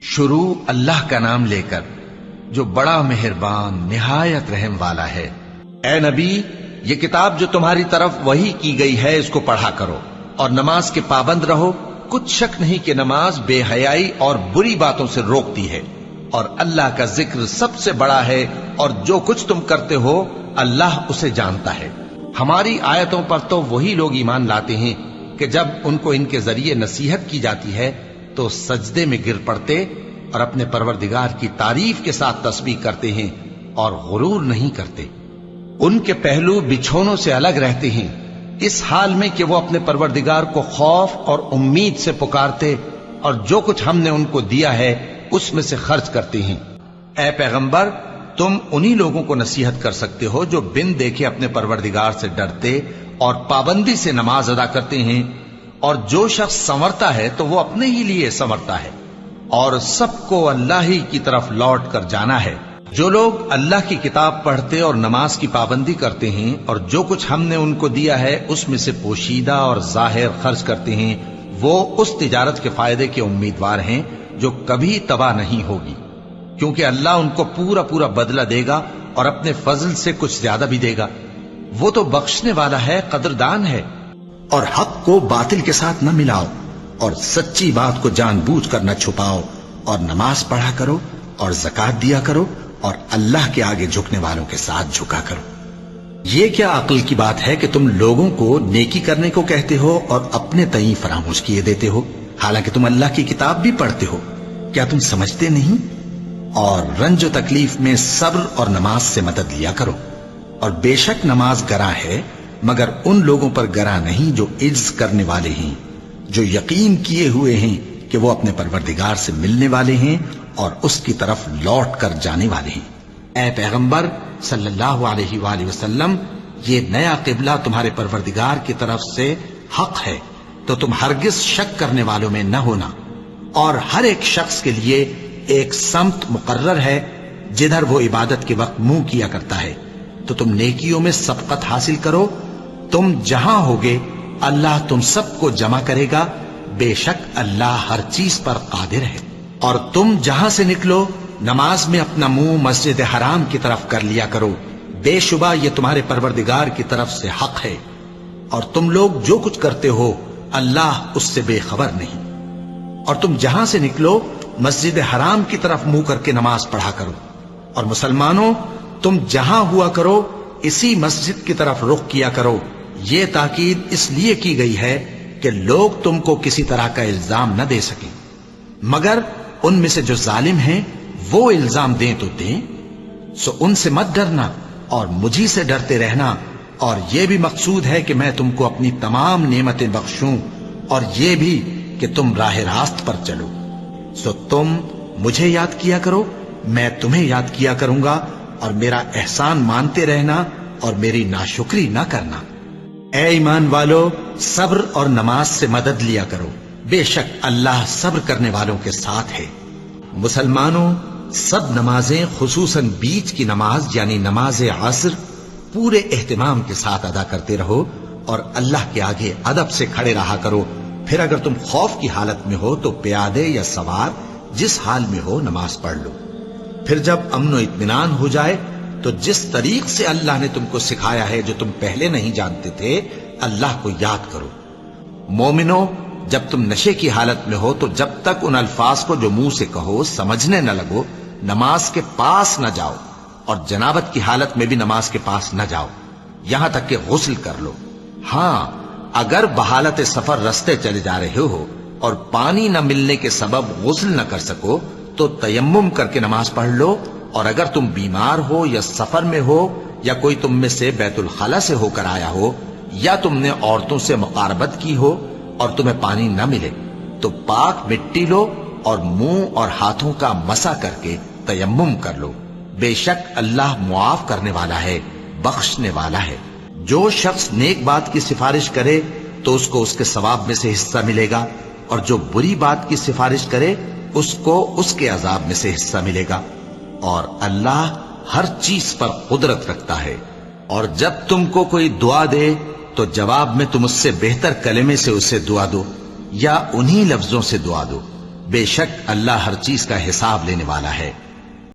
شروع اللہ کا نام لے کر جو بڑا مہربان نہایت رحم والا ہے۔ اے نبی، یہ کتاب جو تمہاری طرف وحی کی گئی ہے اس کو پڑھا کرو اور نماز کے پابند رہو۔ کچھ شک نہیں کہ نماز بے حیائی اور بری باتوں سے روکتی ہے، اور اللہ کا ذکر سب سے بڑا ہے، اور جو کچھ تم کرتے ہو اللہ اسے جانتا ہے۔ ہماری آیتوں پر تو وہی لوگ ایمان لاتے ہیں کہ جب ان کو ان کے ذریعے نصیحت کی جاتی ہے تو سجدے میں گر پڑتے اور اپنے پروردگار کی تعریف کے ساتھ تسبیح کرتے ہیں اور غرور نہیں کرتے۔ ان کے پہلو بچھونوں سے الگ رہتے ہیں، اس حال میں کہ وہ اپنے پروردگار کو خوف اور امید سے پکارتے اور جو کچھ ہم نے ان کو دیا ہے اس میں سے خرچ کرتے ہیں۔ اے پیغمبر، تم انہی لوگوں کو نصیحت کر سکتے ہو جو بن دیکھے اپنے پروردگار سے ڈرتے اور پابندی سے نماز ادا کرتے ہیں، اور جو شخص سنورتا ہے تو وہ اپنے ہی لیے سنورتا ہے، اور سب کو اللہ ہی کی طرف لوٹ کر جانا ہے۔ جو لوگ اللہ کی کتاب پڑھتے اور نماز کی پابندی کرتے ہیں اور جو کچھ ہم نے ان کو دیا ہے اس میں سے پوشیدہ اور ظاہر خرچ کرتے ہیں، وہ اس تجارت کے فائدے کے امیدوار ہیں جو کبھی تباہ نہیں ہوگی، کیونکہ اللہ ان کو پورا پورا بدلہ دے گا اور اپنے فضل سے کچھ زیادہ بھی دے گا۔ وہ تو بخشنے والا ہے، قدردان ہے۔ اور حق کو باطل کے ساتھ نہ ملاؤ، اور سچی بات کو جان بوجھ کر نہ چھپاؤ، اور نماز پڑھا کرو اور زکوٰۃ دیا کرو، اور اللہ کے آگے جھکنے والوں کے ساتھ جھکا کرو۔ یہ کیا عقل کی بات ہے کہ تم لوگوں کو نیکی کرنے کو کہتے ہو اور اپنے تئیں فراموش کیے دیتے ہو، حالانکہ تم اللہ کی کتاب بھی پڑھتے ہو؟ کیا تم سمجھتے نہیں؟ اور رنج و تکلیف میں صبر اور نماز سے مدد لیا کرو، اور بے شک نماز گراں ہے، مگر ان لوگوں پر گراں نہیں جو عجز کرنے والے ہیں، جو یقین کیے ہوئے ہیں کہ وہ اپنے پروردگار سے ملنے والے ہیں اور اس کی طرف لوٹ کر جانے والے ہیں۔ اے پیغمبر صلی اللہ علیہ وآلہ وسلم، یہ نیا قبلہ تمہارے پروردگار کی طرف سے حق ہے، تو تم ہرگز شک کرنے والوں میں نہ ہونا، اور ہر ایک شخص کے لیے ایک سمت مقرر ہے جدھر وہ عبادت کے وقت منہ کیا کرتا ہے، تو تم نیکیوں میں سبقت حاصل کرو۔ تم جہاں ہوگے اللہ تم سب کو جمع کرے گا، بے شک اللہ ہر چیز پر قادر ہے۔ اور تم جہاں سے نکلو نماز میں اپنا منہ مسجد حرام کی طرف کر لیا کرو، بے شبہ یہ تمہارے پروردگار کی طرف سے حق ہے، اور تم لوگ جو کچھ کرتے ہو اللہ اس سے بے خبر نہیں۔ اور تم جہاں سے نکلو مسجد حرام کی طرف منہ کر کے نماز پڑھا کرو، اور مسلمانوں تم جہاں ہوا کرو اسی مسجد کی طرف رخ کیا کرو۔ یہ تاکید اس لیے کی گئی ہے کہ لوگ تم کو کسی طرح کا الزام نہ دے سکیں، مگر ان میں سے جو ظالم ہیں وہ الزام دیں تو دیں، سو ان سے مت ڈرنا اور مجھی سے ڈرتے رہنا، اور یہ بھی مقصود ہے کہ میں تم کو اپنی تمام نعمتیں بخشوں، اور یہ بھی کہ تم راہ راست پر چلو۔ سو تم مجھے یاد کیا کرو، میں تمہیں یاد کیا کروں گا، اور میرا احسان مانتے رہنا اور میری ناشکری نہ کرنا۔ اے ایمان والو، صبر اور نماز سے مدد لیا کرو، بے شک اللہ صبر کرنے والوں کے ساتھ ہے۔ مسلمانوں، سب نمازیں خصوصاً بیچ کی نماز یعنی نماز عصر پورے اہتمام کے ساتھ ادا کرتے رہو، اور اللہ کے آگے ادب سے کھڑے رہا کرو۔ پھر اگر تم خوف کی حالت میں ہو تو پیادے یا سوار جس حال میں ہو نماز پڑھ لو۔ پھر جب امن و اطمینان ہو جائے تو جس طریق سے اللہ نے تم کو سکھایا ہے جو تم پہلے نہیں جانتے تھے، اللہ کو یاد کرو۔ مومنو، جب تم نشے کی حالت میں ہو تو جب تک ان الفاظ کو جو منہ سے کہو سمجھنے نہ لگو نماز کے پاس نہ جاؤ، اور جنابت کی حالت میں بھی نماز کے پاس نہ جاؤ یہاں تک کہ غسل کر لو۔ ہاں، اگر بحالت سفر رستے چلے جا رہے ہو اور پانی نہ ملنے کے سبب غسل نہ کر سکو تو تیمم کر کے نماز پڑھ لو، اور اگر تم بیمار ہو یا سفر میں ہو یا کوئی تم میں سے بیت الخلا سے ہو کر آیا ہو یا تم نے عورتوں سے مقاربت کی ہو اور تمہیں پانی نہ ملے تو پاک مٹی لو اور منہ اور ہاتھوں کا مسح کر کے تیمم کر لو، بے شک اللہ معاف کرنے والا ہے، بخشنے والا ہے۔ جو شخص نیک بات کی سفارش کرے تو اس کو اس کے ثواب میں سے حصہ ملے گا، اور جو بری بات کی سفارش کرے اس کو اس کے عذاب میں سے حصہ ملے گا، اور اللہ ہر چیز پر قدرت رکھتا ہے۔ اور جب تم کو کوئی دعا دے تو جواب میں تم اس سے بہتر کلمے سے اسے دعا دو یا انہی لفظوں سے دعا دو، بے شک اللہ ہر چیز کا حساب لینے والا ہے.